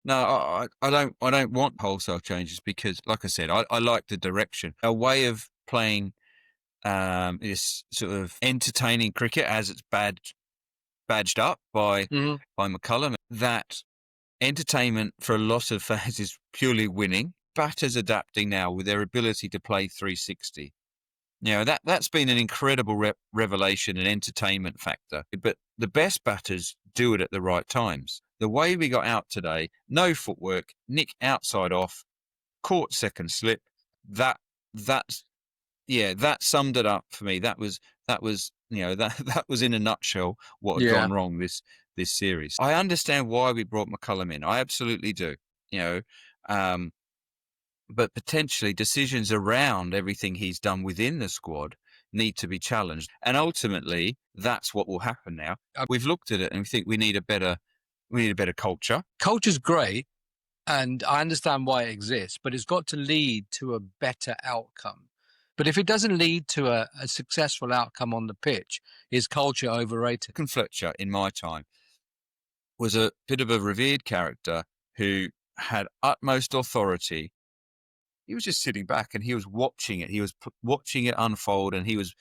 No, I don't want wholesale changes because, like I said, I like the direction. A way of playing is sort of entertaining cricket as it's badged up by McCullum. That entertainment for a lot of fans is purely winning. Batters adapting now with their ability to play 360. That's been an incredible revelation and entertainment factor. But the best batters do it at the right times. The way we got out today, no footwork, nick outside off, caught second slip. That's that summed it up for me. That was that was in a nutshell what had gone wrong this series. I understand why we brought McCullum in. I absolutely do. But potentially decisions around everything he's done within the squad need to be challenged. And ultimately, that's what will happen now. We've looked at it and we think we need a better culture. Culture's great, and I understand why it exists, but it's got to lead to a better outcome. But if it doesn't lead to a successful outcome on the pitch, is culture overrated? Fletcher, in my time, was a bit of a revered character who had utmost authority. He was just sitting back and he was watching it. He was watching it unfold, and he was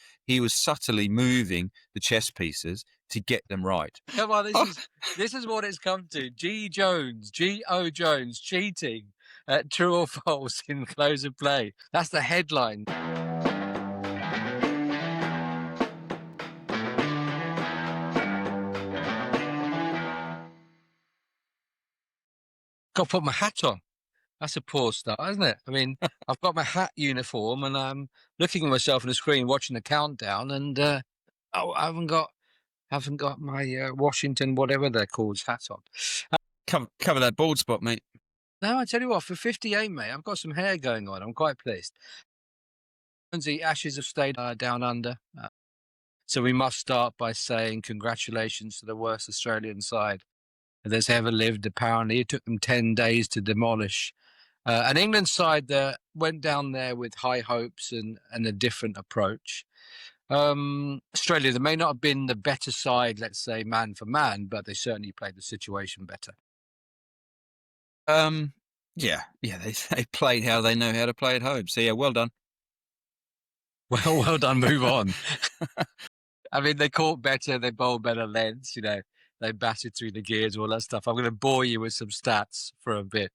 subtly moving the chess pieces to get them right. Come on, this is what it's come to. G.O. Jones cheating at true or false in close of play. That's the headline. Got to put my hat on. That's a poor start, isn't it? I mean, I've got my hat uniform and I'm looking at myself on the screen watching the countdown, and I haven't got my Washington, whatever they're called, hat on. Cover that bald spot, mate. No, I tell you what, for 58, mate, I've got some hair going on. I'm quite pleased. The Ashes have stayed down under. So we must start by saying congratulations to the worst Australian side that's ever lived, apparently. It took them 10 days to demolish an England side that went down there with high hopes and a different approach. Australia, they may not have been the better side, let's say, man for man, but they certainly played the situation better. They played how they know how to play at home. So yeah, well done. Well done. Move on. I mean, they caught better, they bowled better lengths, they batted through the gears, all that stuff. I'm going to bore you with some stats for a bit.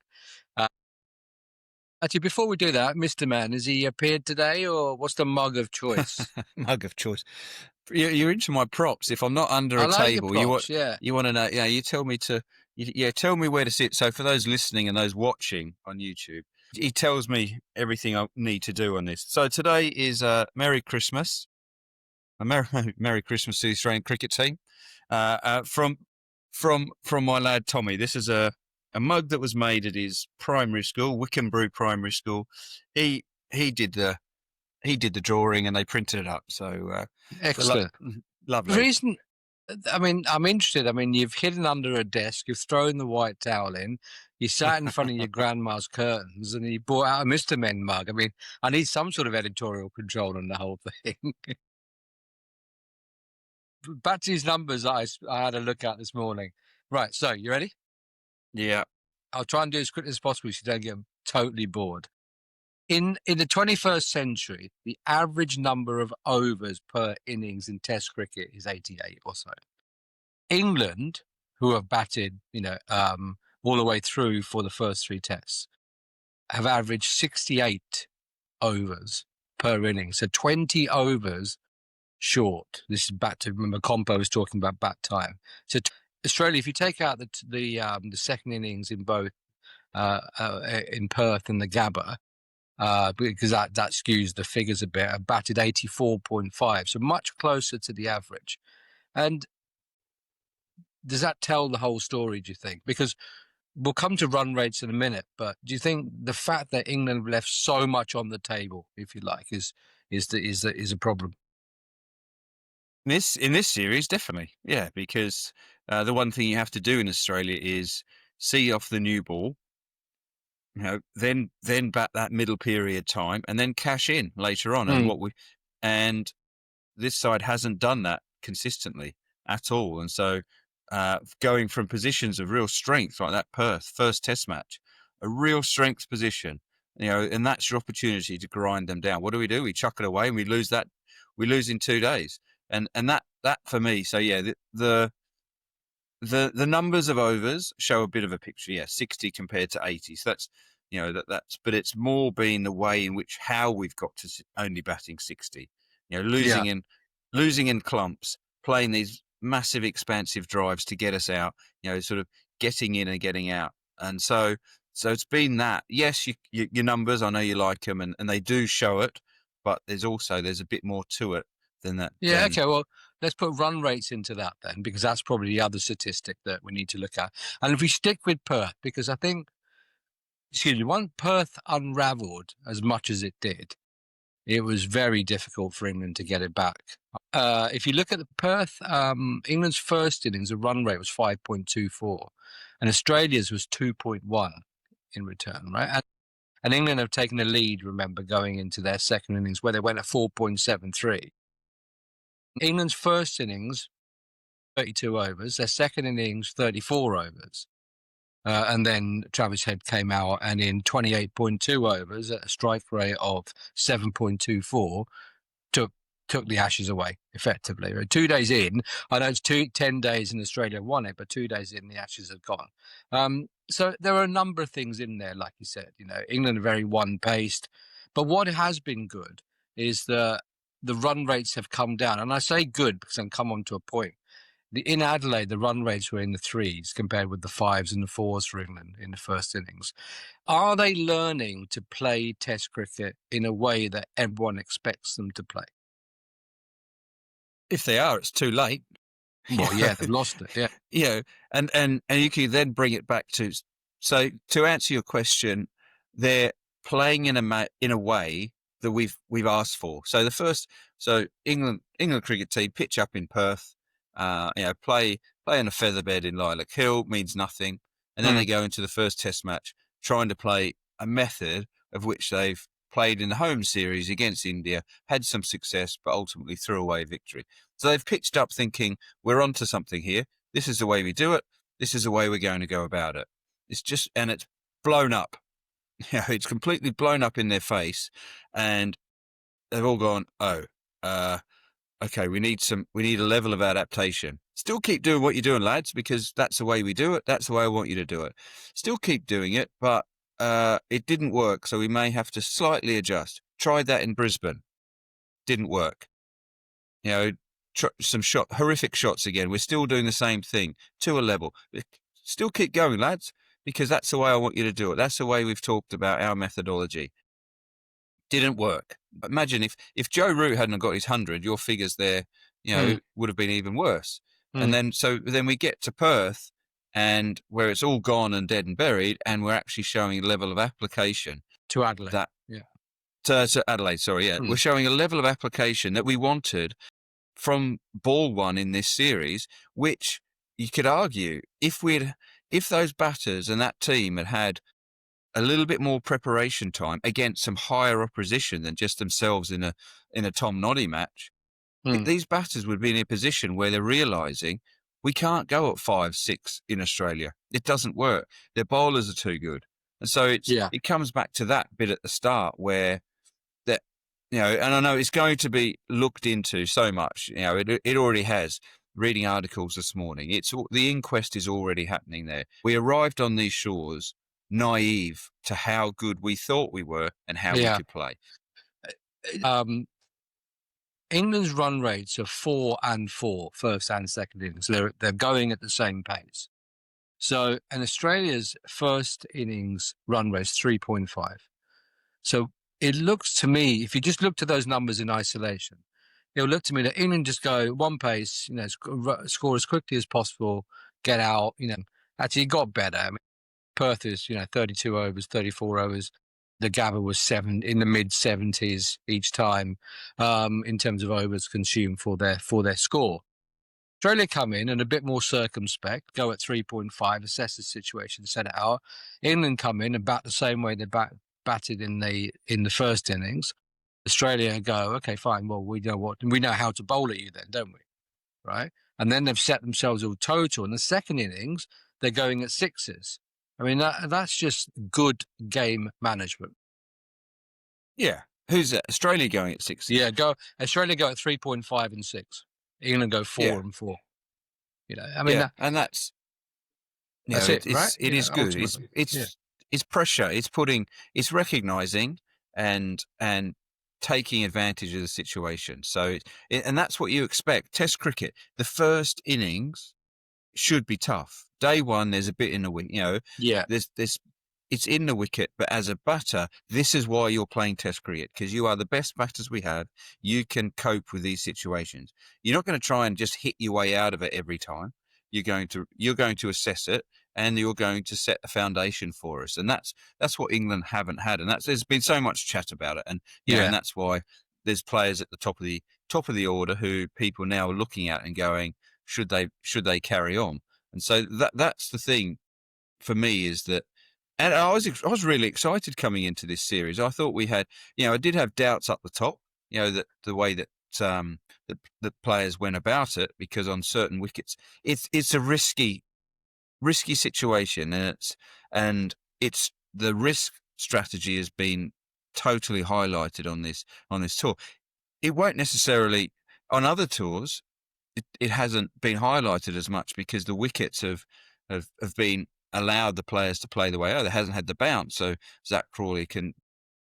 Actually, before we do that, Mr. Man, has he appeared today, or what's the mug of choice? Mug of choice. You're into my props. If I'm not under a table, props, you want to know. Yeah, you tell me to. Tell me where to sit. So for those listening and those watching on YouTube, he tells me everything I need to do on this. So today is Merry Christmas. Merry Christmas to the Australian cricket team. From my lad Tommy. This is a mug that was made at his primary school, Wickenbrew Primary School. He did the drawing and they printed it up. So excellent, lovely. The reason, I mean, I'm interested. I mean, you've hidden under a desk, you've thrown the white towel in, you sat in front of your grandma's curtains, and you brought out a Mr. Men mug. I mean, I need some sort of editorial control on the whole thing. Back to these numbers I had a look at this morning. Right, so you ready? Yeah. I'll try and do as quickly as possible so you don't get totally bored. In the 21st century, the average number of overs per innings in Test cricket is 88 or so. England, who have batted, all the way through for the first three Tests, have averaged 68 overs per inning. So 20 overs short. This is back to, remember, Compo was talking about bat time. So Australia, if you take out the second innings in both in Perth and the Gabba, because that skews the figures a bit, batted 84.5, so much closer to the average. And does that tell the whole story, do you think? Because we'll come to run rates in a minute, but do you think the fact that England left so much on the table, if you like, is a problem? In this series, definitely, yeah, because the one thing you have to do in Australia is see off the new ball, then bat that middle period time, and then cash in later on. And this side hasn't done that consistently at all, and so going from positions of real strength like that Perth first Test match, a real strength position, and that's your opportunity to grind them down. What do? We chuck it away and we lose that. We lose in 2 days, and that for me. So yeah, the numbers of overs show a bit of a picture. Yeah, 60 compared to 80. So that's but it's more been the way in which how we've got to only batting 60. Losing in clumps, playing these massive expansive drives to get us out. Sort of getting in and getting out, and so it's been that. Yes, your numbers, I know you like them, and they do show it, but there's a bit more to it than that. Yeah, okay, well, let's put run rates into that then, because that's probably the other statistic that we need to look at. And if we stick with Perth, because I think, once Perth unravelled as much as it did, it was very difficult for England to get it back. If you look at the Perth, England's first innings, the run rate was 5.24, and Australia's was 2.1 in return, right? And England have taken the lead, remember, going into their second innings, where they went at 4.73. England's first innings, 32 overs. Their second innings, 34 overs. And then Travis Head came out and in 28.2 overs at a strike rate of 7.24 took the Ashes away effectively. 2 days in, I know it's 10 days in Australia won it, but 2 days in the Ashes had gone. So there are a number of things in there, like you said. England are very one-paced, but what has been good is the run rates have come down, and I say good because I'm come on to a point. In Adelaide, the run rates were in the 3s compared with the 5s and the 4s for England in the first innings. Are they learning to play Test cricket in a way that everyone expects them to play? If they are, it's too late. Well, yeah, they've lost it. Yeah, and you can then bring it back to. So to answer your question, they're playing in a way that we've asked for. So England cricket team pitch up in Perth. Play in a featherbed in Lilac Hill means nothing, and then they go into the first Test match trying to play a method of which they've played in the home series against India, had some success, but ultimately threw away victory. So they've pitched up thinking we're onto something here. This is the way we do it. This is the way we're going to go about it. And it's blown up. It's completely blown up in their face, and they've all gone, okay, we need a level of adaptation. Still keep doing what you're doing, lads, because that's the way we do it. That's the way I want you to do it. Still keep doing it, but it didn't work, so we may have to slightly adjust. Tried that in Brisbane. Didn't work. Some horrific shots again. We're still doing the same thing to a level. Still keep going, lads, because that's the way I want you to do it. That's the way we've talked about our methodology. Didn't work. Imagine if Joe Root hadn't got his 100, your figures there, would have been even worse. And then we get to Perth, and where it's all gone and dead and buried, and we're actually showing a level of application to Adelaide. To Adelaide, sorry, yeah. We're showing a level of application that we wanted from ball one in this series, which you could argue if those batters and that team had a little bit more preparation time against some higher opposition than just themselves in a Tom Noddy match, these batters would be in a position where they're realising we can't go at 5-6 in Australia. It doesn't work. Their bowlers are too good. And so it comes back to that bit at the start where that, and I know it's going to be looked into so much. It already has. Reading articles this morning, the inquest is already happening there. We arrived on these shores naive to how good we thought we were and how we could play. England's run rates are 4 and 4, first and second innings. They're going at the same pace. So, and Australia's first innings run rate is 3.5. So it looks to me, if you just look to those numbers in isolation, it'll look to me that England just go one pace, score as quickly as possible, get out. Actually it got better. I mean, Perth is 32 overs, 34 overs. The Gabba was in the mid 70s each time in terms of overs consumed for their score. Australia come in and a bit more circumspect, go at 3.5, assess the situation, set it out. England come in and bat the same way they batted in the first innings. Australia go, okay, fine. Well, we know how to bowl at you then, don't we? Right? and then they've set themselves all total. In the second innings, they're going at sixes. I mean, that's just good game management. Yeah. Who's that? Australia going at sixes? Yeah, Australia go at 3.5 and 6. England go 4 and 4. I mean, yeah, and that's that's it, right? It is good. Ultimately. It's pressure. It's recognizing and taking advantage of the situation. So and that's what you expect. Test cricket, the first innings should be tough. Day one, there's a bit in the wicket. Yeah. It's in the wicket, but as a batter, this is why you're playing Test cricket, because you are the best batters we have. You can cope with these situations. You're not going to try and just hit your way out of it every time. You're going to assess it, and you're going to set a foundation for us. And that's what England haven't had, and there's been so much chat about it, and and that's why there's players at the top of the order who people now are looking at and going, should they carry on? And so that's the thing for me, is that. And I was really excited coming into this series. I thought we had, I did have doubts up the top, that the way that the players went about it, because on certain wickets, it's a risky situation, and it's the risk strategy has been totally highlighted on this tour. It won't necessarily on other tours. It hasn't been highlighted as much because the wickets have been allowed the players to play the way. There hasn't had the bounce, so Zach Crawley can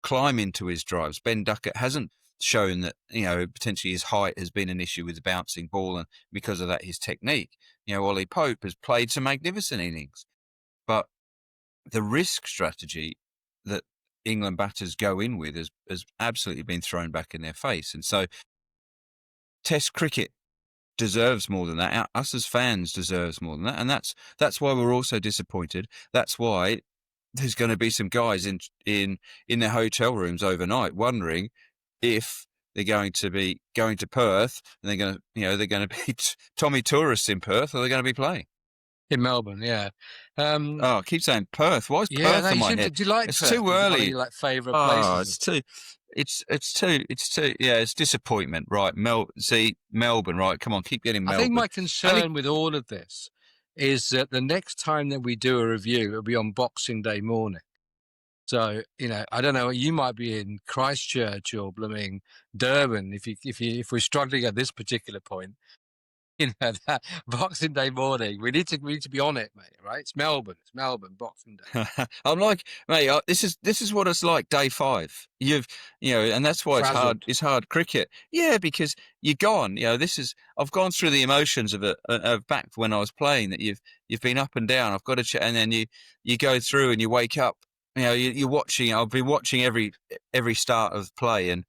climb into his drives. Ben Duckett hasn't shown that potentially his height has been an issue with the bouncing ball, and because of that, his technique. Ollie Pope has played some magnificent innings, but the risk strategy that England batters go in with has absolutely been thrown back in their face, and so Test cricket deserves more than that. Us as fans deserves more than that, and that's why we're also disappointed. That's why there's going to be some guys in their hotel rooms overnight wondering if they're going to be going to Perth and they're going to be Tommy tourists in Perth, or they're going to be playing in Melbourne. Yeah. I keep saying Perth. Why is Perth no, in my head? Do you like It's Perth? too early. Like favourite places? It's too. It's too. Yeah, it's disappointment, right? Melbourne, right? Come on, keep getting Melbourne. I think my concern with all of this is that the next time that we do a review, it'll be on Boxing Day morning. So I don't know. You might be in Christchurch or blooming Durban if we're struggling at this particular point. That Boxing Day morning, we need to be on it, mate. Right? It's Melbourne, Boxing Day. I'm like, mate, this is what it's like day 5. And that's why Frazzled. it's hard. It's hard cricket. Yeah, because you're gone. I've gone through the emotions of it back when I was playing. That you've been up and down. I've got to, and then you go through and you wake up. You're watching. I've been watching every start of play and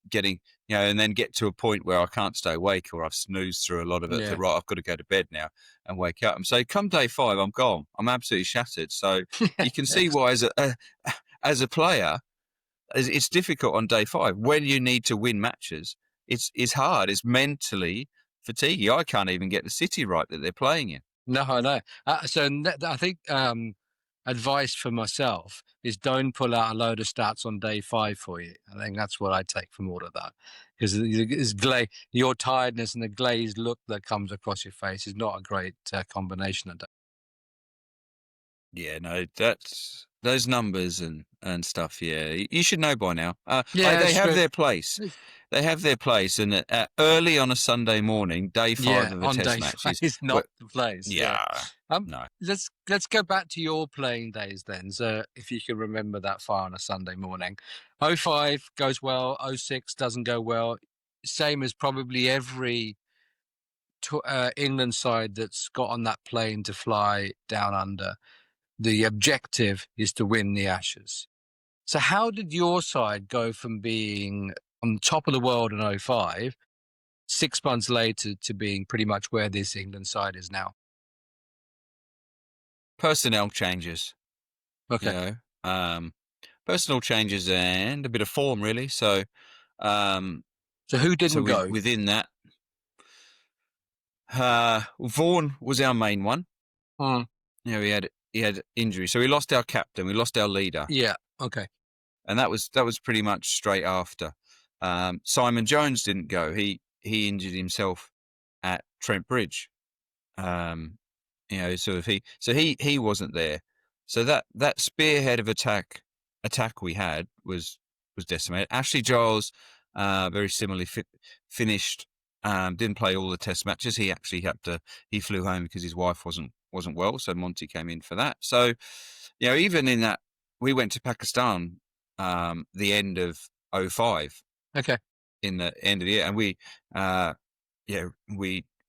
getting. And then get to a point where I can't stay awake, or I've snoozed through a lot of it. So, right, I've got to go to bed now and wake up. And so come day 5, I'm gone. I'm absolutely shattered. So you can see why as a player, it's difficult on day 5 when you need to win matches. It's hard. It's mentally fatiguing. I can't even get the city right that they're playing in. No, I know. So I think advice for myself is don't pull out a load of stats on day 5 for you. I think that's what I take from all of that, because your tiredness and the glazed look that comes across your face is not a great combination of that. Yeah, no, that's those numbers and stuff. Yeah, you should know by now. They have their place. They have their place, and early on a Sunday morning, day 5 of a Test match is not the place. Yeah, no. Let's go back to your playing days then. So if you can remember that far on a Sunday morning, 05 goes well, 06 doesn't go well. Same as probably every England side that's got on that plane to fly down under. The objective is to win the Ashes. So how did your side go from being on top of the world in 05, 6 months later, to being pretty much where this England side is now? Personnel changes. Okay. Personal changes and a bit of form, really. So who didn't go? Within that, Vaughan was our main one. He had injury, so we lost our captain, we lost our leader. Yeah, okay. And that was pretty much straight after. Simon Jones didn't go. He injured himself at Trent Bridge. Sort of he wasn't there. So that spearhead of attack we had was decimated. Ashley Giles, very similarly finished. Didn't play all the test matches. He actually he flew home because his wife wasn't well. So Monty came in for that. So, even in that, we went to Pakistan, the end of 05. Okay. In the end of the year, and we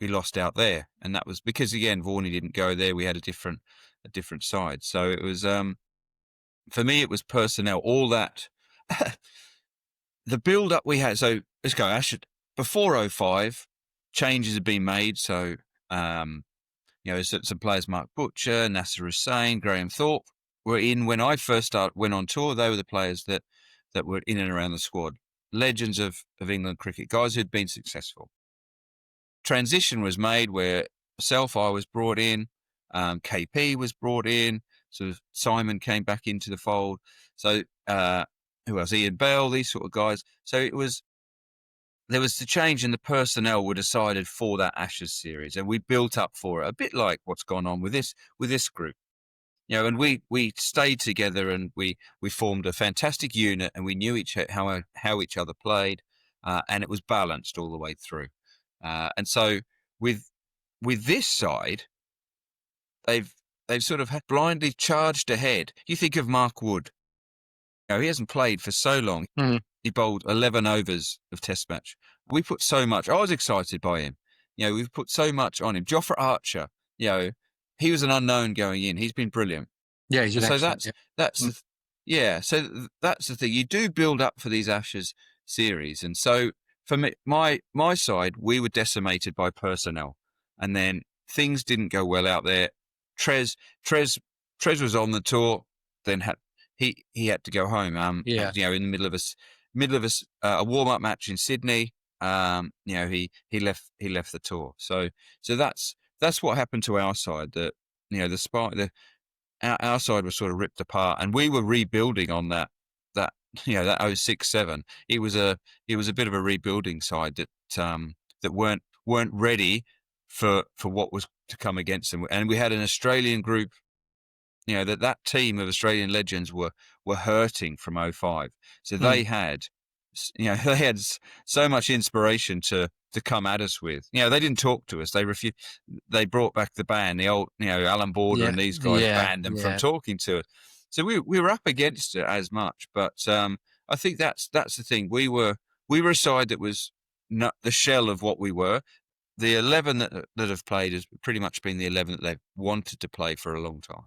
lost out there, and that was because again Varney didn't go there. We had a different side. So it was for me it was personnel. All that the build up we had. So let's go. Before 05, changes had been made. So some players, Mark Butcher, Nasser Hussain, Graham Thorpe, were in when I first went on tour. They were the players that were in and around the squad. Legends of England cricket, guys who'd been successful. Transition was made where I was brought in, KP was brought in, sort of Simon came back into the fold. So who else? Ian Bell, these sort of guys. So there was the change in the personnel were decided for that Ashes series, and we built up for it, a bit like what's gone on with this group. And we stayed together, and we formed a fantastic unit, and we knew how each other played, and it was balanced all the way through. And so with this side, they've sort of blindly charged ahead. You think of Mark Wood. He hasn't played for so long. Mm. He bowled 11 overs of Test match. We put so much. I was excited by him. We've put so much on him. Jofra Archer. He was an unknown going in. He's been brilliant. Yeah, he's so excellent. So that's the thing. You do build up for these Ashes series, and so for me, my side, we were decimated by personnel, and then things didn't go well out there. Trez was on the tour, then he had to go home. In the middle of a warm up match in Sydney. He left the tour. So that's what happened to our side. That our side was sort of ripped apart, and we were rebuilding on that 06-07. It was a bit of a rebuilding side that weren't ready for what was to come against them. And we had an Australian group, that team of Australian legends were hurting from 05. So they had so much inspiration to come at us with. They didn't talk to us. They refused. They brought back the ban, the old, Alan Border and these guys banned them from talking to us. So we were up against it as much. But I think that's the thing. We were a side that was not the shell of what we were. The 11 that have played has pretty much been the 11 that they've wanted to play for a long time.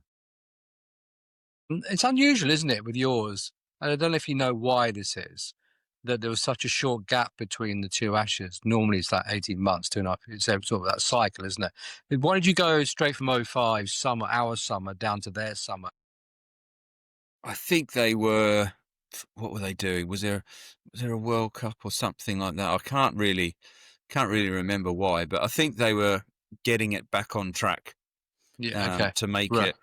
It's unusual, isn't it, with yours? And I don't know if you know why this is, that there was such a short gap between the two Ashes. Normally it's like 18 months, 2.5. It's sort of that cycle, isn't it? Why did you go straight from 05, our summer, down to their summer? I think they were, what were they doing? Was there a World Cup or something like that? I can't really remember why, but I think they were getting it back on track to make it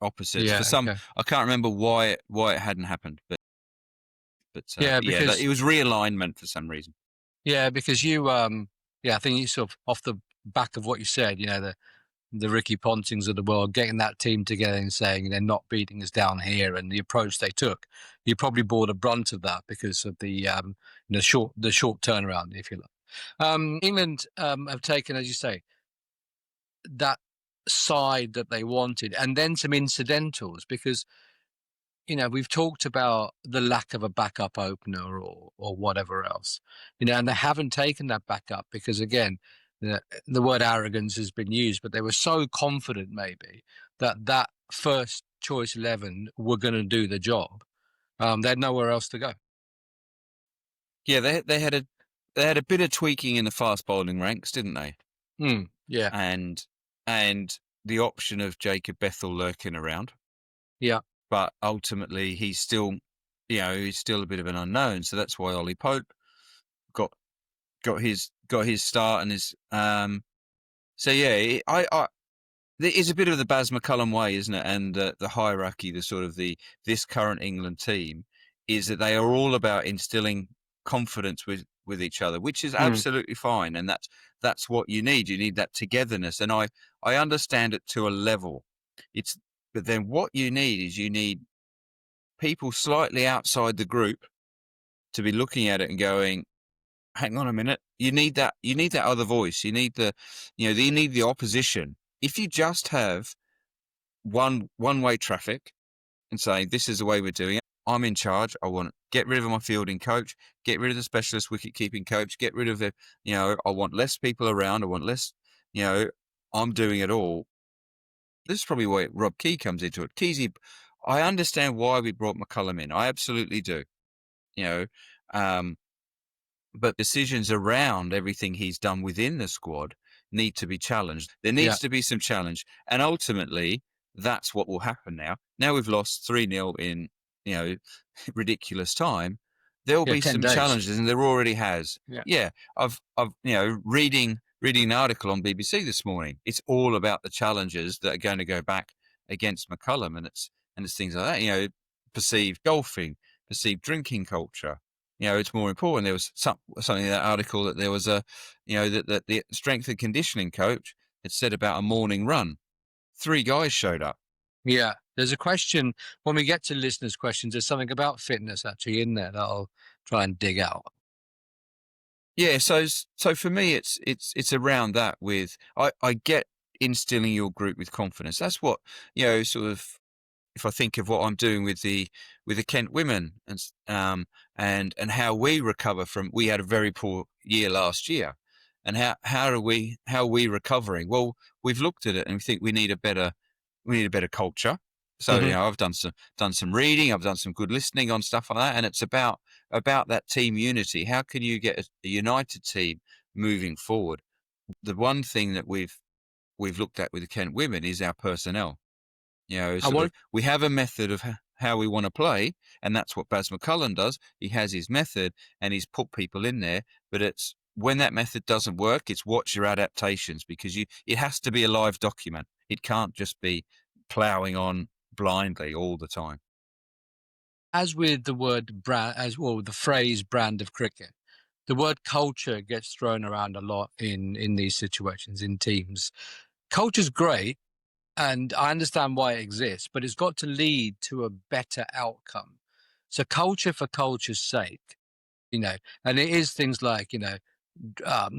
opposites. I can't remember why it hadn't happened, but because it was realignment for some reason. Yeah, because you, I think you sort of off the back of what you said, the Ricky Pontings of the world, getting that team together and saying they're not beating us down here, and the approach they took, you probably bore the brunt of that because of the short turnaround, if you like. England have taken, as you say, that side that they wanted, and then some incidentals because we've talked about the lack of a backup opener or whatever else, and they haven't taken that backup because, again, the word arrogance has been used, but they were so confident maybe that first choice 11 were going to do the job. They had nowhere else to go. Yeah, they had a bit of tweaking in the fast bowling ranks, didn't they? Yeah. And the option of Jacob Bethel lurking around. Yeah. But ultimately, he's still a bit of an unknown. So that's why Ollie Pope got his start and his. So yeah, it is a bit of the Baz McCullum way, isn't it? And the hierarchy, this current England team, is that they are all about instilling confidence with each other, which is absolutely fine, and that's what you need. You need that togetherness, and I understand it to a level. But then what you need people slightly outside the group to be looking at it and going, hang on a minute. You need that other voice. You need you need the opposition. If you just have one-way traffic and say, this is the way we're doing it, I'm in charge. I want to get rid of my fielding coach, get rid of the specialist wicket-keeping coach, get rid of I want less people around. I want less, I'm doing it all. This is probably where Rob Key comes into it. Keysy, I understand why we brought McCullum in. I absolutely do. But decisions around everything he's done within the squad need to be challenged. There needs to be some challenge. And ultimately, that's what will happen now. Now we've lost 3-0 in, ridiculous time. There'll be 10 some days. challenges, and there already has. Yeah. I've reading an article on BBC this morning. It's all about the challenges that are going to go back against McCullum, and it's things like that. Perceived golfing, perceived drinking culture. It's more important. There was something in that article that there was that the strength and conditioning coach had said about a morning run. 3 guys showed up. Yeah. There's a question when we get to listeners' questions. There's something about fitness actually in there that I'll try and dig out. Yeah. So for me, it's around that. With I get instilling your group with confidence. That's what sort of. If I think of what I'm doing with the Kent women and how we recover from, we had a very poor year last year, and how are we recovering? Well, we've looked at it and we think we need a better culture. So I've done some reading, I've done some good listening on stuff like that, and it's about that team unity. How can you get a united team moving forward? The one thing that we've looked at with the Kent women is our personnel. We have a method of how we want to play, and that's what Baz McCullum does. He has his method, and he's put people in there. But it's when that method doesn't work, it's watch your adaptations, because it has to be a live document. It can't just be ploughing on blindly all the time. As with the word brand, the phrase brand of cricket, the word culture gets thrown around a lot in these situations in teams. Culture's great. And I understand why it exists, but it's got to lead to a better outcome. So culture for culture's sake, and it is things like,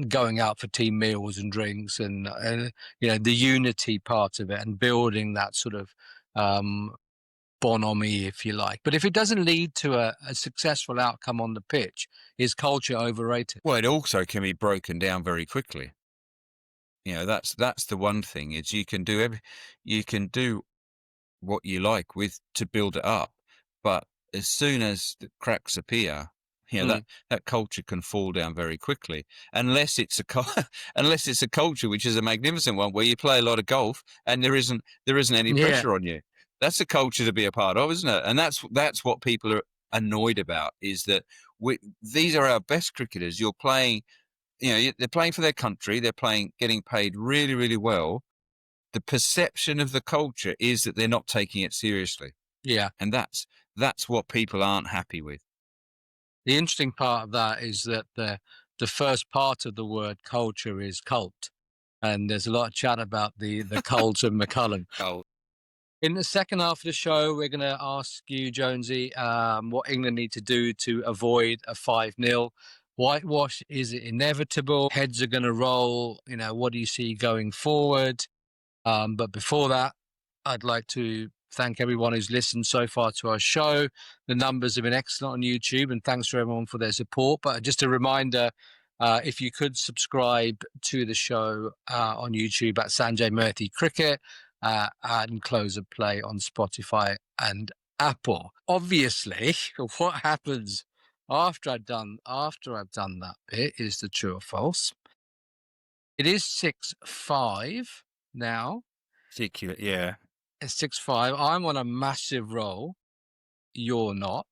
going out for team meals and drinks and the unity part of it and building that sort of bonhomie, if you like. But if it doesn't lead to a successful outcome on the pitch, is culture overrated? Well, it also can be broken down very quickly. That's the one thing, is you can do what you like to build it up, but as soon as the cracks appear, that culture can fall down very quickly, unless it's a culture which is a magnificent one where you play a lot of golf and there isn't any pressure on you. That's a culture to be a part of, isn't it? And that's what people are annoyed about, is that these are our best cricketers. You're playing, they're playing for their country. They're getting paid really, really well. The perception of the culture is that they're not taking it seriously. Yeah. And that's what people aren't happy with. The interesting part of that is that the first part of the word culture is cult. And there's a lot of chat about the cult of McCullum. Oh, In the second half of the show, we're going to ask you, Jonesy, what England need to do to avoid a 5-0. Whitewash, is it inevitable? Heads are going to roll. What do you see going forward? But before that, I'd like to thank everyone who's listened so far to our show. The numbers have been excellent on YouTube, and thanks to everyone for their support. But just a reminder, if you could subscribe to the show on YouTube at Sanjay Murthy Cricket and Close of Play on Spotify and Apple. Obviously, what happens after I've done that bit is the true or false. It is 6-5 now. particular, yeah. It's 6-5. I'm on a massive roll. You're not.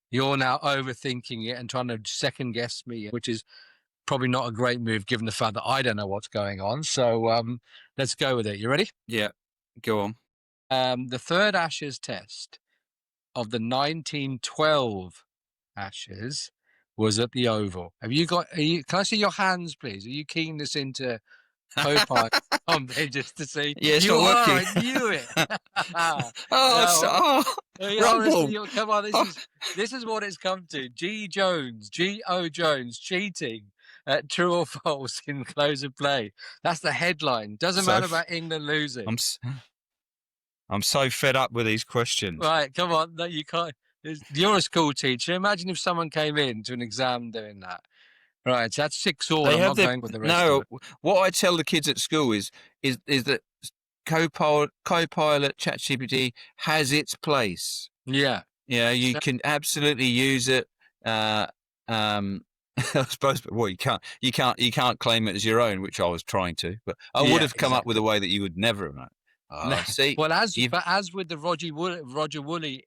You're now overthinking it and trying to second guess me, which is probably not a great move given the fact that I don't know what's going on. So let's go with it. You ready? Yeah, go on. The third Ashes test of the 1912 Ashes was at the Oval. Can I see your hands, please? Are you keying this into co-pilot just to see? Yeah, it's You not are. working. I knew it. Rumble. Come on. This is what it's come to. G.O. Jones cheating at true or false in close of play. That's the headline. Doesn't matter about England losing. I'm so fed up with these questions. Right, come on. No, you can't. You're a school teacher. Imagine if someone came in to an exam doing that. Right, so that's 6 all. They I'm have not going with the rest no. of it. What I tell the kids at school is that Copilot ChatGPT has its place. Yeah. Yeah, you can absolutely use it. I suppose, but you can't claim it as your own, which I was trying to. But I would have come up with a way that you would never have known. See, well, as with the Roger Woolley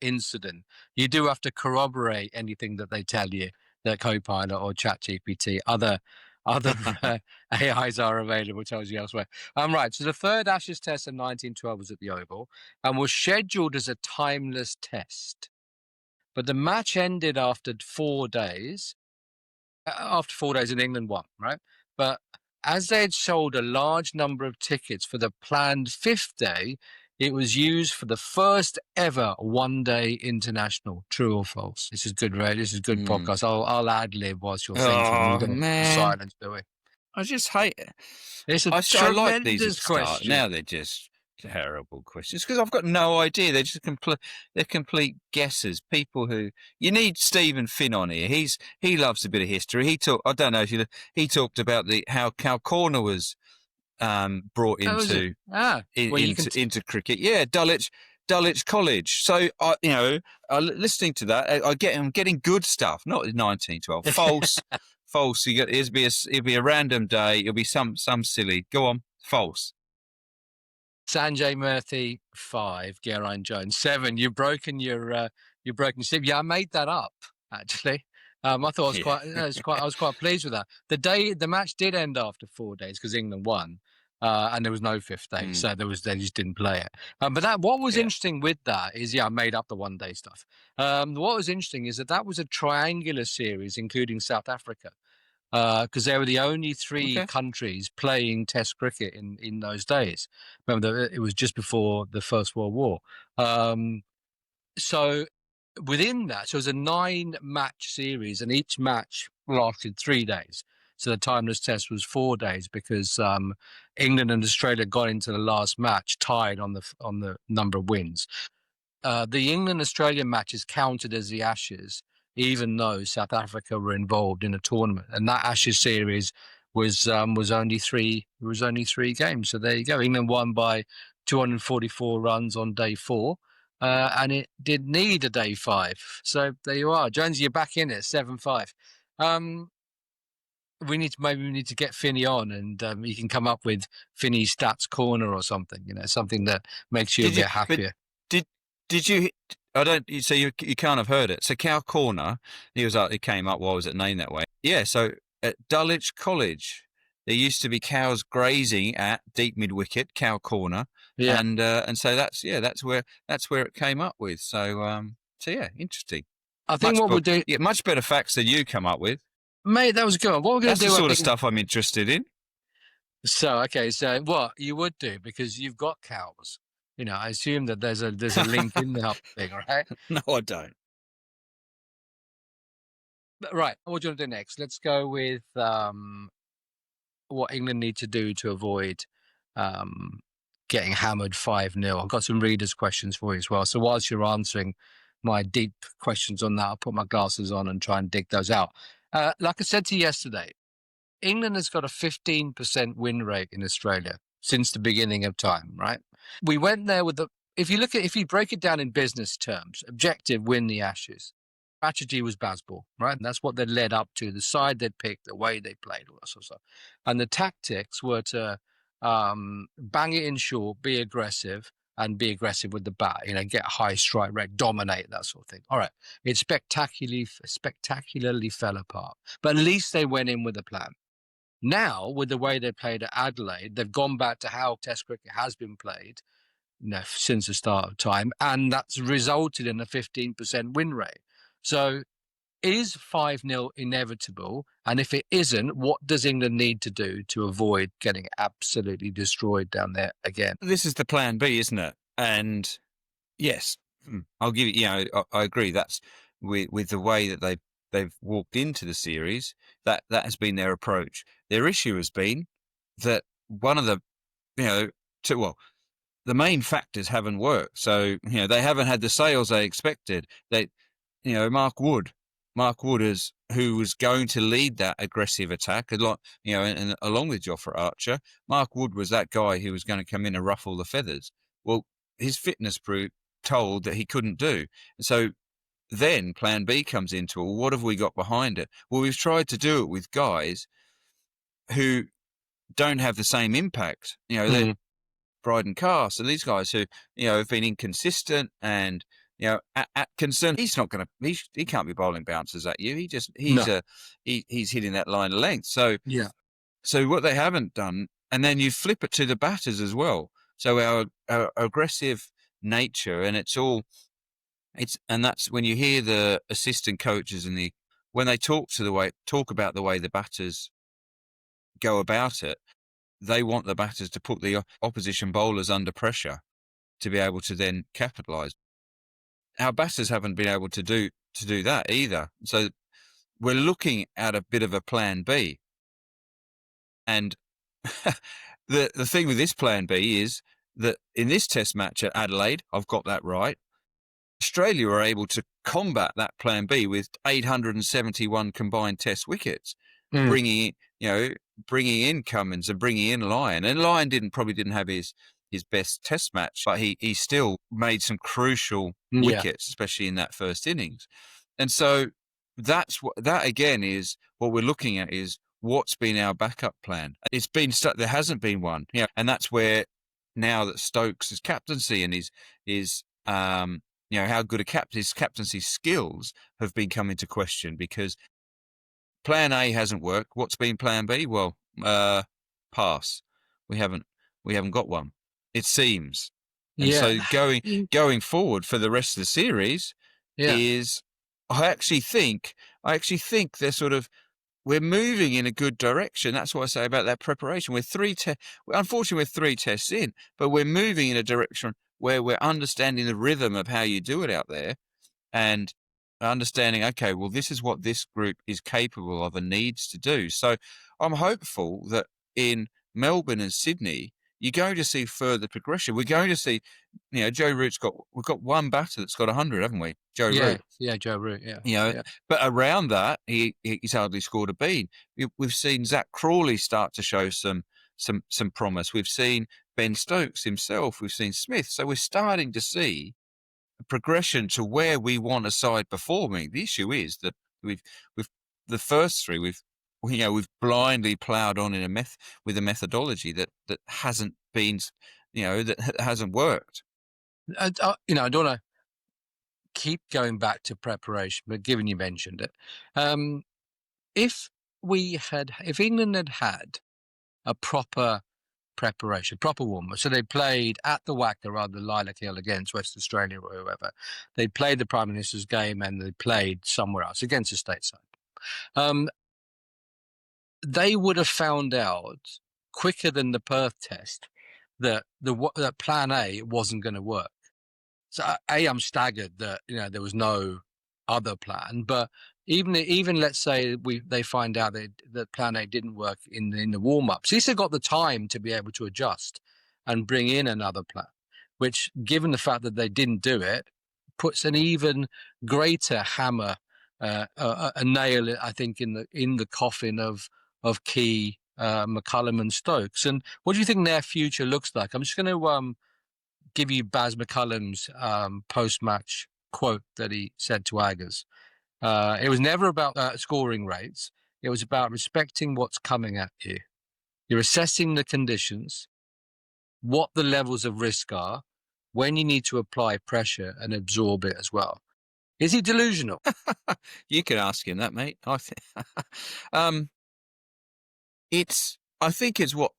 incident, you do have to corroborate anything that they tell you that Copilot or ChatGPT, other AIs are available, tells you elsewhere. Right. So the third Ashes Test in 1912 was at the Oval and was scheduled as a timeless test, but the match ended after 4 days. After 4 days, and England won, right? But as they had sold a large number of tickets for the planned 5th day, it was used for the first ever one-day international. True or false? This is good, Ray. This is good podcast. I'll ad-lib whilst you're thinking. Oh, man. Silence, do we? I just hate it. It's a I like these at the tremendous start. question. Now they're just terrible questions because I've got no idea. They're just they're complete guesses. People who you need Stephen Finn on here. He loves a bit of history. I don't know if he talked about how Cal Corner was brought into into cricket. Yeah, Dulwich College. So listening to that, I'm getting good stuff. Not 1912. False. False. It'll be a random day. It'll be some silly. Go on. False. Sanjay Murthy 5, Geraint Jones 7. You've broken your sleep. Yeah, I made that up actually. I thought I was quite pleased with that. The match did end after 4 days because England won, and there was no 5th day, so they just didn't play it. But what was interesting with that is, I made up the 1 day stuff. What was interesting is that was a triangular series, including South Africa, because they were the only 3 countries playing Test cricket in those days. Remember, it was just before the First World War. So within that, so it was a 9-match series, and each match lasted 3 days. So the timeless test was 4 days because England and Australia got into the last match tied on the number of wins. The England-Australia matches counted as the Ashes, even though South Africa were involved in a tournament, and that Ashes series was only 3 games. So there you go. England won by 244 runs on day 4. And it did need a day 5. So there you are. Jonesy, you're back in it, 7-5. We need to get Finney on, and you can come up with Finney's Stats Corner or something, something that makes you a bit happier. Did you? I don't. So you can't have heard it. So Cal Corner, it came up. Why was it named that way? Yeah. So at Dulwich College, there used to be cows grazing at deep mid wicket, Cow Corner. Yeah. And so that's where it came up with. So yeah, interesting. I think we'll do much better facts than you come up with. Mate, that was good. What we're going to do? That's the sort of stuff I'm interested in. So what you would do, because you've got cows. I assume that there's a link in the whole thing, right? No, I don't. Right. What do you want to do next? Let's go with what England need to do to avoid getting hammered 5-0. I've got some readers' questions for you as well. So whilst you're answering my deep questions on that, I'll put my glasses on and try and dig those out. Like I said to you yesterday, England has got a 15% win rate in Australia since the beginning of time, right? We went there with if you break it down in business terms, objective, win the Ashes. Strategy was baseball, right? And that's what they led up to, the side they'd picked, the way they played, all that sort of stuff. And the tactics were to bang it in short, be aggressive, and be aggressive with the bat, get a high strike rate, dominate, that sort of thing. All right. It spectacularly fell apart. But at least they went in with a plan. Now, with the way they played at Adelaide, they've gone back to how Test cricket has been played since the start of time, and that's resulted in a 15% win rate. So is 5-0 inevitable? And if it isn't, what does England need to do to avoid getting absolutely destroyed down there again? This is the plan B, isn't it? And yes, I'll give you. I agree. That's with the way that they've walked into the series. That has been their approach. Their issue has been that one of the, the main factors haven't worked. So they haven't had the sales they expected. Mark Wood is who was going to lead that aggressive attack a lot, and along with Jofra Archer. Mark Wood was that guy who was going to come in and ruffle the feathers. Well, his fitness told that he couldn't do. So then plan B comes into it. Well, what have we got behind it? Well, we've tried to do it with guys who don't have the same impact. They're Bryden Carr. So these guys who, have been inconsistent and, Atkinson, he's not going to, he can't be bowling bouncers at you. He's hitting that line of length. So, Yeah. So what they haven't done, and then you flip it to the batters as well. So our aggressive nature, and and that's when you hear the assistant coaches when they talk about the way the batters go about it, they want the batters to put the opposition bowlers under pressure to be able to then capitalise. Our batters haven't been able to do that either. So we're looking at a bit of a plan B. And the thing with this plan B is that in this test match at Adelaide, I've got that right, Australia were able to combat that plan B with 871 combined test wickets, bringing in Cummins and bringing in Lyon. And Lyon probably didn't have his best test match, but he still made some crucial wickets, especially in that first innings. And so that again is what we're looking at, is what's been our backup plan. It's been there hasn't been one. And that's where now that Stokes' captaincy and his how good his captaincy skills have been come into question, because plan A hasn't worked. What's been plan B? Well, pass. We haven't got one, it seems. And so going forward for the rest of the series is, I actually think they're sort of, we're moving in a good direction. That's what I say about that preparation. Unfortunately, we're 3 tests in, but we're moving in a direction where we're understanding the rhythm of how you do it out there, and understanding, okay, well, this is what this group is capable of and needs to do. So I'm hopeful that in Melbourne and Sydney, you're going to see further progression. We're going to see, Joe Root's we've got one batter that's got 100, haven't we? Joe Root. Yeah, Joe Root, yeah. But around that, he's hardly scored a bean. We've seen Zach Crawley start to show some promise. We've seen Ben Stokes himself. We've seen Smith. So we're starting to see a progression to where we want a side performing. The issue is that we've the first 3 we've blindly ploughed on with a methodology that hasn't been, that hasn't worked. I don't want to keep going back to preparation, but given you mentioned it, if England had a proper preparation, proper warm-up, so they played at the Wacker rather than Lilac Hill against West Australia or whoever, they played the Prime Minister's game and they played somewhere else against the stateside, they would have found out quicker than the Perth test that that plan A wasn't going to work. So I'm staggered that there was no other plan. But even let's say they find out that plan A didn't work in the warm up. So they've got the time to be able to adjust and bring in another plan, which, given the fact that they didn't do it, puts an even greater hammer, a nail, I think, in the coffin of Key, McCullum and Stokes. And what do you think their future looks like? I'm just going to give you Baz McCullum's post-match quote that he said to Aggers. It was never about scoring rates. It was about respecting what's coming at you. You're assessing the conditions, what the levels of risk are, when you need to apply pressure and absorb it as well. Is he delusional? You can ask him that, mate. I think it's what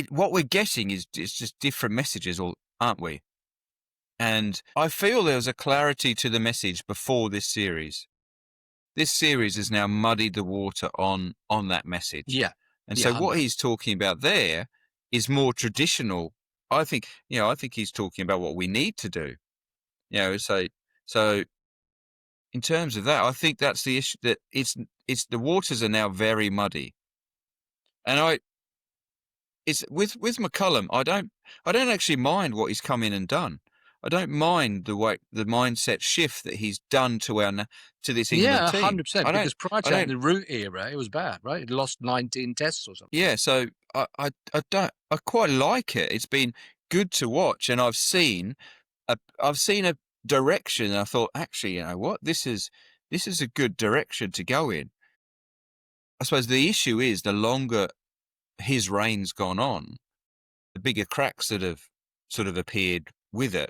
what we're getting is just different messages, aren't we? And I feel there was a clarity to the message before this series. This series has now muddied the water on that message. Yeah. And Yeah, so what he's talking about there is more traditional. I think he's talking about what we need to do. So in terms of that, I think that's the issue, that it's the waters are now very muddy. And it's with McCullum, I don't actually mind what he's come in and done. I don't mind the mindset shift that he's done to this England team. 100%. Because prior to that, in the Root era, it was bad, right? It lost 19 tests or something. Yeah, so I quite like it. It's been good to watch, and I've seen a direction. And I thought, actually, you know what, this is a good direction to go in. I suppose the issue is, the longer his reign's gone on, the bigger cracks that have sort of appeared with it.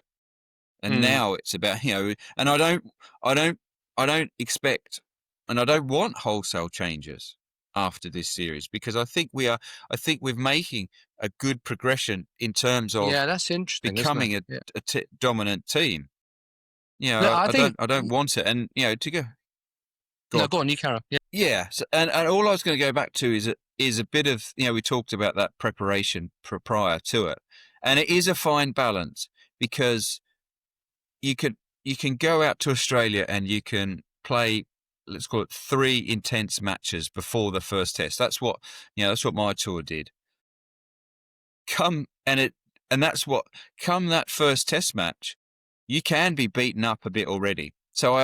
And now it's about, and I don't expect, and I don't want wholesale changes after this series, because I think we're making a good progression in terms of that's interesting, becoming a dominant team. I don't want it. And, to go. Go on, you carry on. Yeah. Yeah. So, and all I was going to go back to is a bit of, we talked about that preparation prior to it. And it is a fine balance, because you can go out to Australia and you can play, let's call it 3 intense matches before the first test. That's what my tour did. Come that first test match, you can be beaten up a bit already. So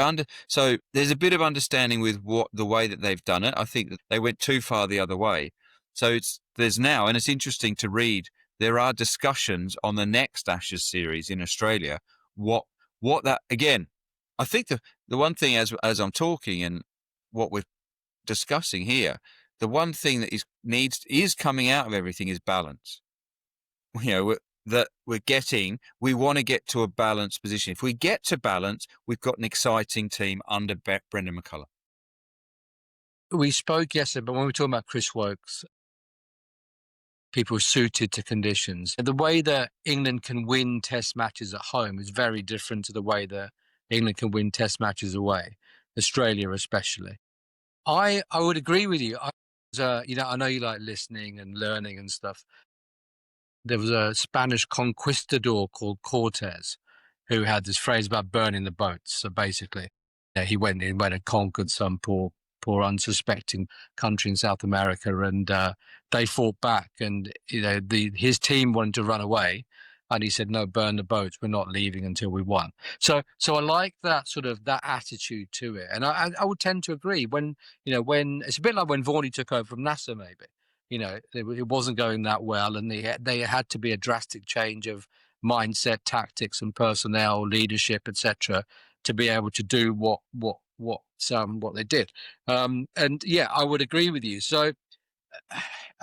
so there's a bit of understanding with the way that they've done it. I think that they went too far the other way. So there's now, and it's interesting to read, there are discussions on the next Ashes series in Australia. What that, again, I think the one thing, as I'm talking and what we're discussing here, the one thing that is coming out of everything is balance. We want to get to a balanced position. If we get to balance, we've got an exciting team under Brendan McCullum. We spoke yesterday, but when we were talking about Chris Woakes, people suited to conditions. The way that England can win test matches at home is very different to the way that England can win test matches away, Australia especially. I would agree with you. I know you like listening and learning and stuff. There was a Spanish conquistador called Cortes who had this phrase about burning the boats. So basically, he went and conquered some poor unsuspecting country in South America, and they fought back. And his team wanted to run away, and he said, "No, burn the boats. We're not leaving until we won." So I like that sort of that attitude to it, and I would tend to agree. When it's a bit like when Varney took over from Nasser, maybe. It wasn't going that well, and they had to be a drastic change of mindset, tactics, and personnel, leadership, etc., to be able to do what they did. And yeah, I would agree with you. So,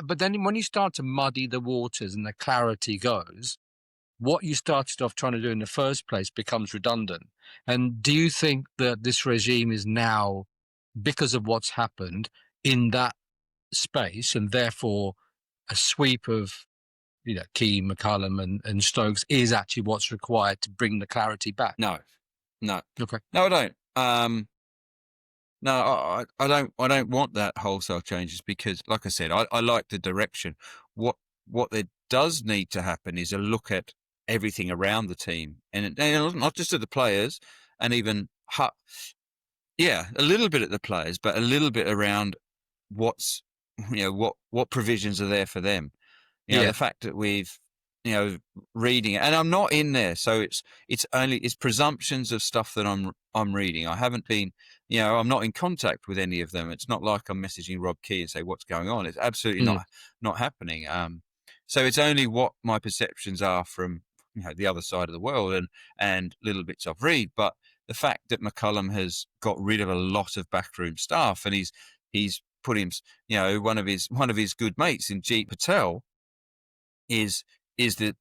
but then when you start to muddy the waters and the clarity goes, what you started off trying to do in the first place becomes redundant. And do you think that this regime is now, because of what's happened, in that space, and therefore a sweep of Key, McCullum and Stokes is actually what's required to bring the clarity back? No. Okay. No, I don't. No, I don't want that wholesale changes, because, like I said, I like the direction. What there does need to happen is a look at everything around the team, and not just at the players, and even a little bit at the players, but a little bit around what provisions are there for them. The fact that we've reading it, and I'm not in there, so it's presumptions of stuff that I'm reading. I haven't been, I'm not in contact with any of them. It's not like I'm messaging Rob Key and say what's going on. It's absolutely not happening. So it's only what my perceptions are from the other side of the world and little bits I've read. But the fact that McCullum has got rid of a lot of backroom staff, and he's put him, one of his good mates in Jeet Patel is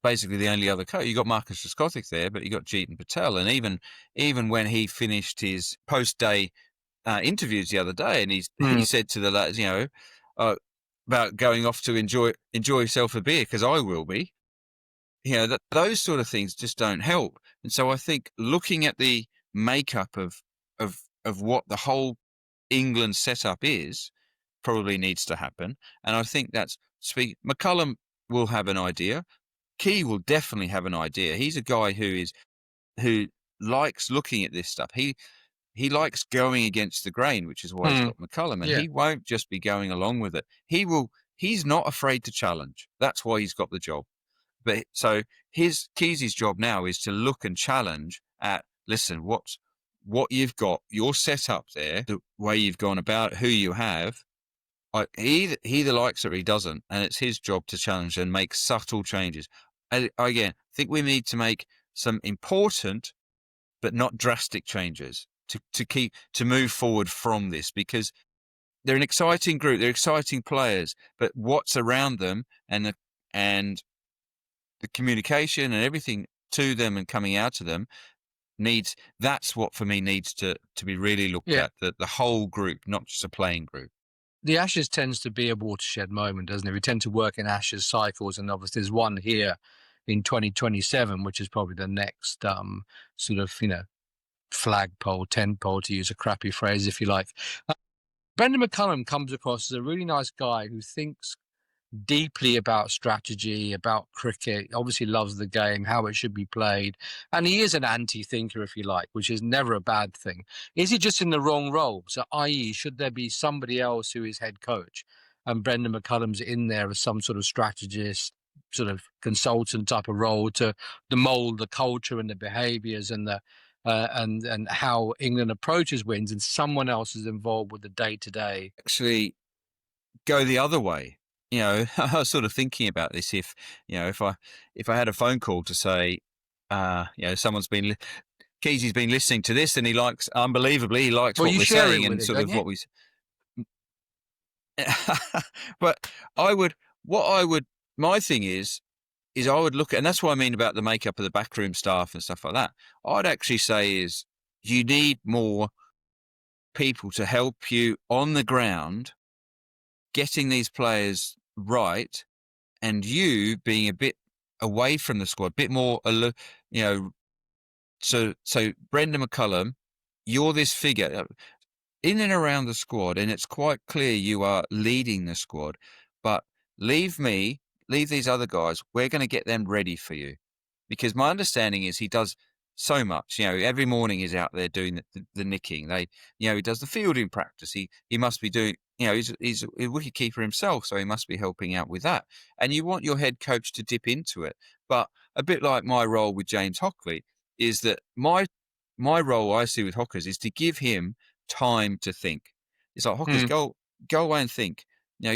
basically the only other coach. You got Marcus Trescothick there, but you got Jeet and Patel. And even when he finished his post-day interviews the other day, and he said to the lads, about going off to enjoy yourself a beer, because I will be. Those sort of things just don't help. And so I think looking at the makeup of what the whole England setup is probably needs to happen. And I think that's McCullum will have an idea. Key will definitely have an idea. He's a guy who likes looking at this stuff. He likes going against the grain, which is why he's got McCullum, and he won't just be going along with it. He's not afraid to challenge. That's why he's got the job. But so Keys' job now is to look and challenge at, listen, what you've got, your setup there, the way you've gone about, who you have. He either likes it or he doesn't, and it's his job to challenge and make subtle changes. Again, I think we need to make some important but not drastic changes to move forward from this, because they're an exciting group, they're exciting players, but what's around them and the communication and everything to them and coming out to them that's what for me needs to be really looked at, the whole group, not just a playing group. The Ashes tends to be a watershed moment, doesn't it? We tend to work in Ashes cycles, and obviously there's one here in 2027, which is probably the next sort of, flagpole, tentpole, to use a crappy phrase, if you like. Brendan McCullum comes across as a really nice guy who thinks deeply about strategy, about cricket, obviously loves the game, how it should be played. And he is an anti-thinker, if you like, which is never a bad thing. Is he just in the wrong role? So, i.e., should there be somebody else who is head coach and Brendan McCullum's in there as some sort of strategist, sort of consultant type of role to mold the culture and the behaviours and the and how England approaches wins, and someone else is involved with the day-to-day? Actually, go the other way. I was sort of thinking about this. If I had a phone call to say, Keesy's been listening to this and he likes what we're saying and sort of what we. But my thing is I would look at, and that's what I mean about the makeup of the backroom staff and stuff like that. I'd actually say is you need more people to help you on the ground, getting these players right, and you being a bit away from the squad, a bit more, So Brendan McCullum, you're this figure in and around the squad, and it's quite clear you are leading the squad. But leave these other guys. We're going to get them ready for you, because my understanding is he does so much. Every morning he's out there doing the nicking. He does the fielding practice. He must be doing. He's a wicketkeeper himself, so he must be helping out with that. And you want your head coach to dip into it. But a bit like my role with James Hockley is that my role I see with Hockers is to give him time to think. It's like, Hockers, go away and think.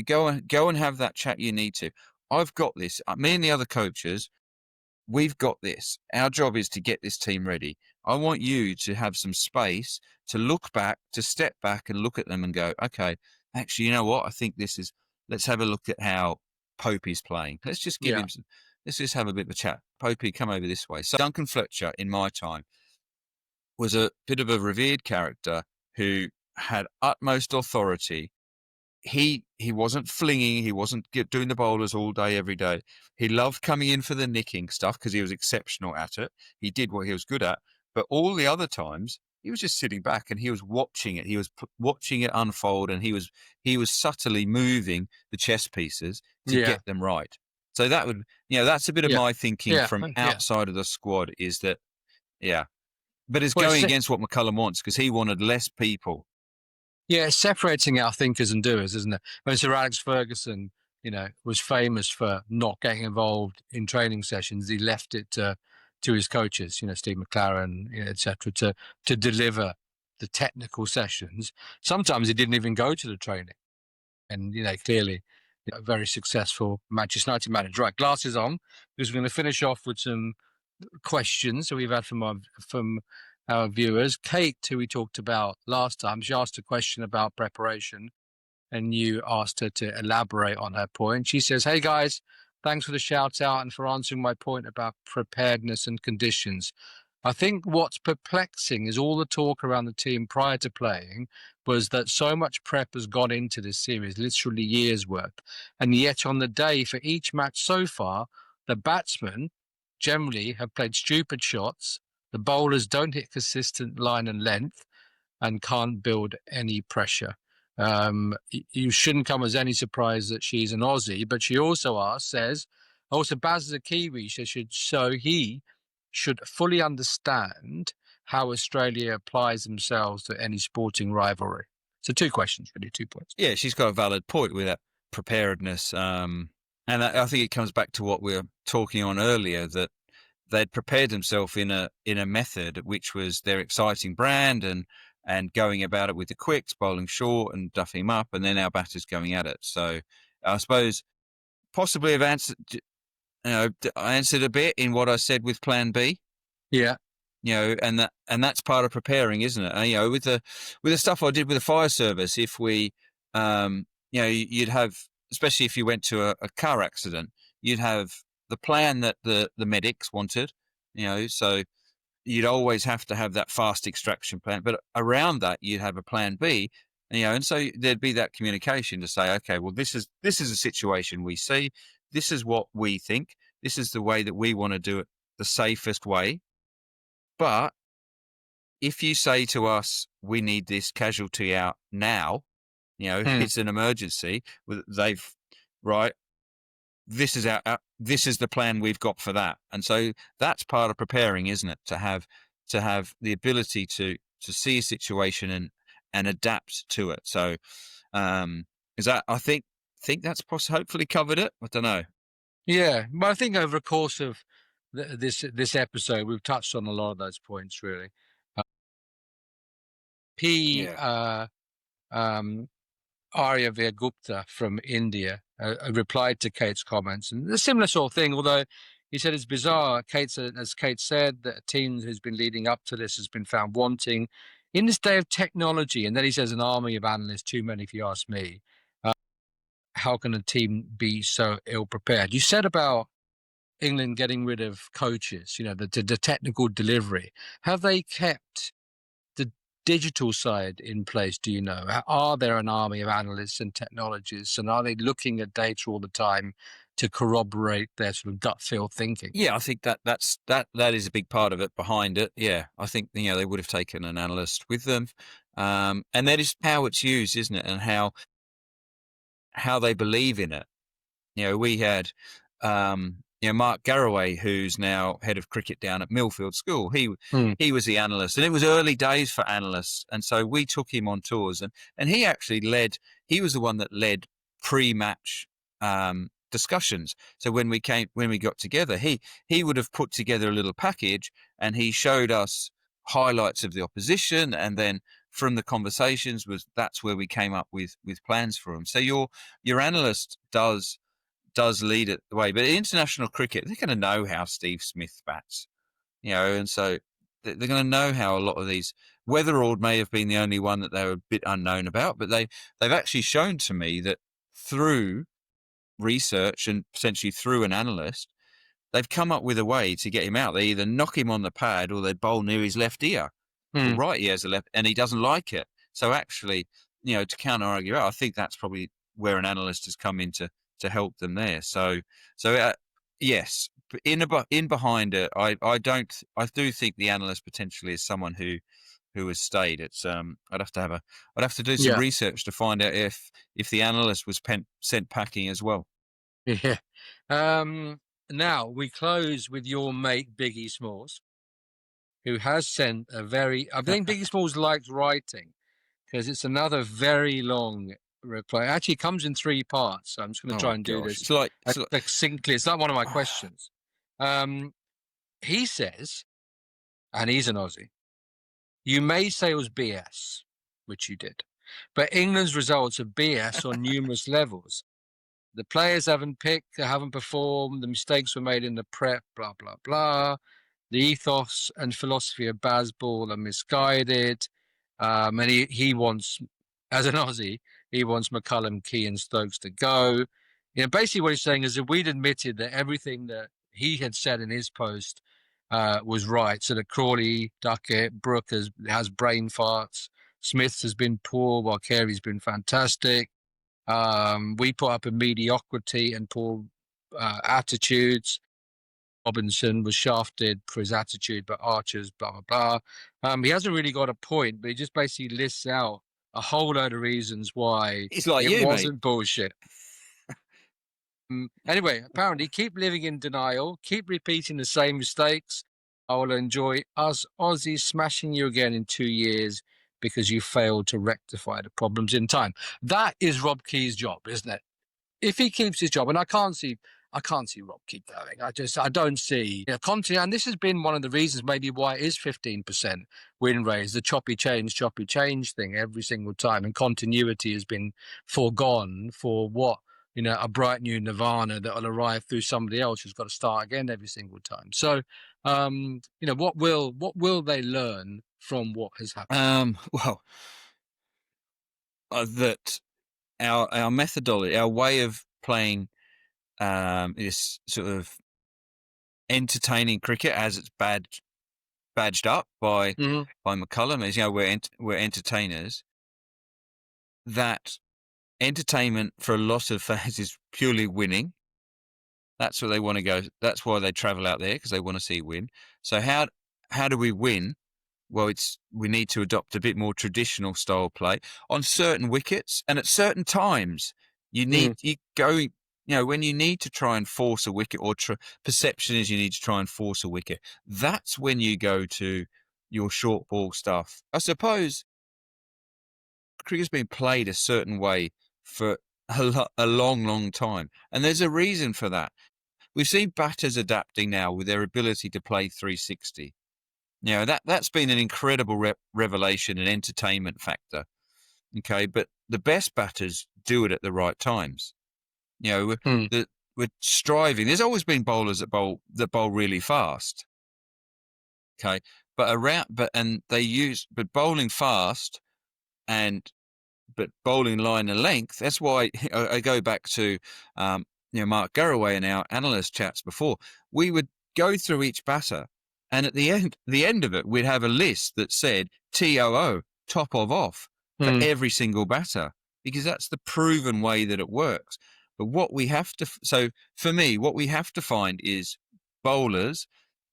Go and have that chat you need to. I've got this. Me and the other coaches, we've got this. Our job is to get this team ready. I want you to have some space to look back, to step back and look at them and go, okay, actually, you know what? I think let's have a look at how Popey's playing. Let's just give him let's just have a bit of a chat. Popey, come over this way. So Duncan Fletcher, in my time, was a bit of a revered character who had utmost authority. He wasn't flinging. He wasn't doing the bowlers all day, every day. He loved coming in for the nicking stuff because he was exceptional at it. He did what he was good at. But all the other times, he was just sitting back and he was watching it. He was watching it unfold, and he was subtly moving the chess pieces to get them right. So that would, that's a bit of my thinking from outside of the squad, is that, but it's going against what McCullum wants, because he wanted less people. Yeah, it's separating out thinkers and doers, isn't it? When Sir Alex Ferguson, was famous for not getting involved in training sessions, he left it to his coaches, Steve McLaren, etc., to deliver the technical sessions. Sometimes he didn't even go to the training, and clearly a very successful Manchester United manager. Right, glasses on, because we're going to finish off with some questions that we've had from our viewers. Kate, who we talked about last time, she asked a question about preparation, and you asked her to elaborate on her point. She says, "Hey guys, thanks for the shout out and for answering my point about preparedness and conditions. I think what's perplexing is all the talk around the team prior to playing was that so much prep has gone into this series, literally years worth. And yet on the day for each match so far, the batsmen generally have played stupid shots The bowlers don't hit consistent line and length and can't build any pressure. You shouldn't come as any surprise that she's an Aussie, but she also says, Baz is a Kiwi, so he should fully understand how Australia applies themselves to any sporting rivalry. So 2 questions, really, 2 points. Yeah, she's got a valid point with that preparedness. And I think it comes back to what we were talking on earlier, that they'd prepared themselves in a method which was their exciting brand and going about it with the quicks, bowling short and duffing them up, and then our batters going at it. So I suppose possibly I've answered, I answered a bit in what I said with Plan B. Yeah. And that's part of preparing, isn't it? With the stuff I did with the fire service, if we, you'd have, especially if you went to a car accident, you'd have the plan that the medics wanted, so you'd always have to have that fast extraction plan, but around that you'd have a plan B, and so there'd be that communication to say, okay, well, this is a situation we see, this is what we think, this is the way that we want to do it, the safest way. But if you say to us, we need this casualty out now, it's an emergency, this is the plan we've got for that. And so that's part of preparing, isn't it? To have the ability to see a situation and adapt to it. So is that, I think that's hopefully covered it. I don't know. Yeah, but I think over the course of this episode, we've touched on a lot of those points, really. Arya Virgupta from India replied to Kate's comments, and a similar sort of thing, although he said it's bizarre. As Kate said, that a team who's been leading up to this has been found wanting in this day of technology. And then he says an army of analysts, too many if you ask me. How can a team be so ill prepared? You said about England getting rid of coaches, the technical delivery. Have they kept the digital side in place? Do you know? Are there an army of analysts and technologists, and are they looking at data all the time to corroborate their sort of gut feel thinking? Yeah, I think that is a big part of it behind it. Yeah, I think they would have taken an analyst with them, and that is how it's used, isn't it? And how they believe in it. We had Mark Garraway, who's now head of cricket down at Millfield School. He was the analyst, and it was early days for analysts, and so we took him on tours, and he actually he was the one that led pre-match discussions. So when we got together, he would have put together a little package, and he showed us highlights of the opposition, and then from the conversations that's where we came up with plans for them. So your analyst does lead it the way, but international cricket, they're going to know how Steve Smith bats, and so they're going to know how a lot of these. Weatherald may have been the only one that they were a bit unknown about, but they've actually shown to me that through research and potentially through an analyst, they've come up with a way to get him out. They either knock him on the pad or they bowl near his left ear. Well, right ear has a left, and he doesn't like it. So actually, to counter argue out, I think that's probably where an analyst has come in to help them there. So yes, in behind it, I do think the analyst potentially is someone who has stayed. It's I'd have to do some research to find out if the analyst was sent packing as well. Yeah. Now we close with your mate Biggie Smalls, who has sent I think Biggie Smalls likes writing because it's another very long reply. Actually, it comes in 3 parts. So I'm just going to try and do this succinctly. It's like one of my questions. He says, and he's an Aussie, you may say it was BS, which you did, but England's results are BS on numerous levels. The players haven't picked, they haven't performed, the mistakes were made in the prep, blah, blah, blah. The ethos and philosophy of Bazball are misguided. And he wants, as an Aussie, he wants McCullum, Key and Stokes to go. Basically what he's saying is if we'd admitted that everything that he had said in his post was right, so that Crawley, Duckett, Brooke has brain farts, Smiths has been poor while Carey's been fantastic. We put up a mediocrity and poor attitudes. Robinson was shafted for his attitude, but Archer's blah, blah, blah. He hasn't really got a point, but he just basically lists out a whole load of reasons why It's like it you, mate. wasn't bullshit. Anyway, apparently, keep living in denial, keep repeating the same mistakes. I will enjoy us Aussies smashing you again in 2 years because you failed to rectify the problems in time. That is Rob Key's job, isn't it? If he keeps his job, and I can't see Rob keep going. I don't see Conte, and this has been one of the reasons maybe why it is 15% win rate, the choppy change thing every single time, and continuity has been foregone for what a bright new nirvana that will arrive through somebody else who's got to start again every single time. So, what will they learn from what has happened? Well, that our methodology, our way of playing this sort of entertaining cricket as it's badged up by McCullum is, we're entertainers. That entertainment for a lot of fans is purely winning. That's where they want to go. That's why they travel out there, because they want to see win. So how do we win? Well, we need to adopt a bit more traditional style play on certain wickets and at certain times. When you need to try and force a wicket, or perception is you need to try and force a wicket. That's when you go to your short ball stuff. I suppose cricket's been played a certain way for a long, long time, and there's a reason for that. We've seen batters adapting now with their ability to play 360. That's been an incredible revelation and entertainment factor. Okay, but the best batters do it at the right times. We're striving. There's always been bowlers that bowl really fast. Okay, but bowling fast but bowling line and length. That's why I go back to Mark Garraway and our analyst chats before. We would go through each batter, and at the end of it, we'd have a list that said TOO, top of off, for every single batter, because that's the proven way that it works. But what we have to find is bowlers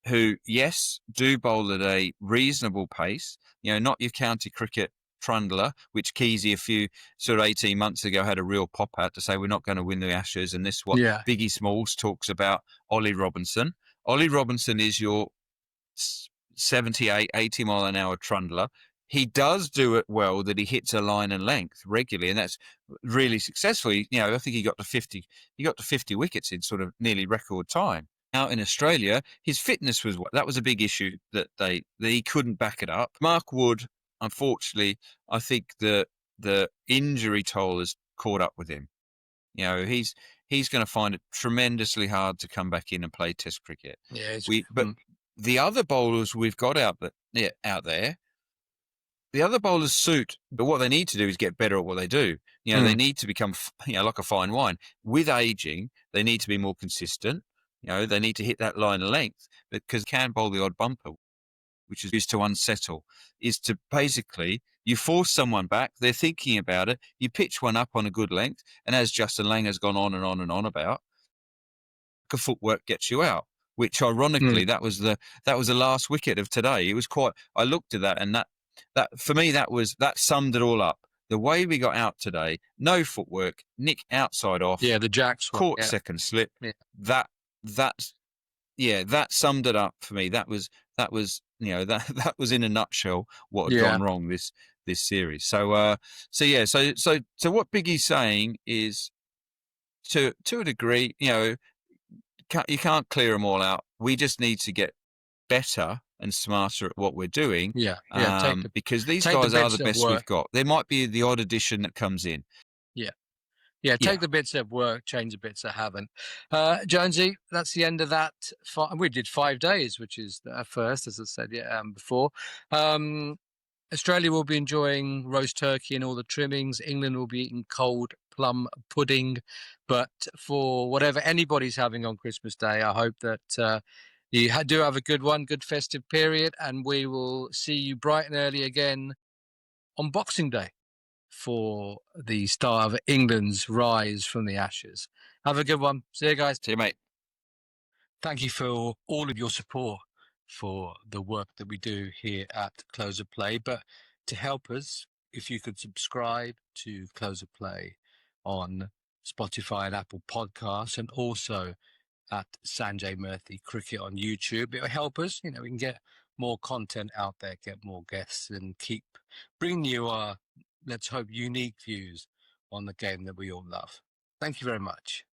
who, yes, do bowl at a reasonable pace, not your county cricket trundler, which Keysy a few 18 months ago had a real pop at to say we're not going to win the Ashes, and this is what Biggie Smalls talks about Ollie Robinson. Ollie Robinson is your 78, 80 mile an hour trundler. He does do it well, that he hits a line and length regularly, and that's really successful. I think he got to 50 wickets in sort of nearly record time. Out in Australia, his fitness was a big issue, that he couldn't back it up. Mark Wood, unfortunately, I think the injury toll has caught up with him. He's going to find it tremendously hard to come back in and play Test cricket. But the other bowlers we've got out there, the other bowlers suit, but what they need to do is get better at what they do. They need to become, like a fine wine. With aging, they need to be more consistent. They need to hit that line of length, because can bowl the odd bumper, which is used to unsettle, is to basically, you force someone back, they're thinking about it, you pitch one up on a good length, and as Justin Langer's gone on and on and on about, a footwork gets you out, which ironically, that was the last wicket of today. It was I looked at that, and that for me, that summed it all up. The way we got out today, no footwork, nick outside off, the jacks caught second slip, that summed it up for me. That was that was in a nutshell what had gone wrong this series. So what Biggie's saying is, to a degree, you can't clear them all out. We just need to get better and smarter at what we're doing. Because these guys are the best we've got. There might be the odd addition that comes in. Take the bits that work, change the bits that haven't. Jonesy, that's the end of that. We did 5 days, which is our first, as I said before. Australia will be enjoying roast turkey and all the trimmings. England will be eating cold plum pudding. But for whatever anybody's having on Christmas Day, I hope that you do have a good one, good festive period, and we will see you bright and early again on Boxing Day for the start of England's rise from the Ashes. Have a good one. See you guys. See you, mate. Thank you for all of your support for the work that we do here at Close of Play. But to help us, if you could subscribe to Close of Play on Spotify and Apple Podcasts, and also at Sanjay Murthy Cricket on YouTube, it'll help us. We can get more content out there, get more guests, and keep bringing you our, let's hope, unique views on the game that we all love. Thank you very much.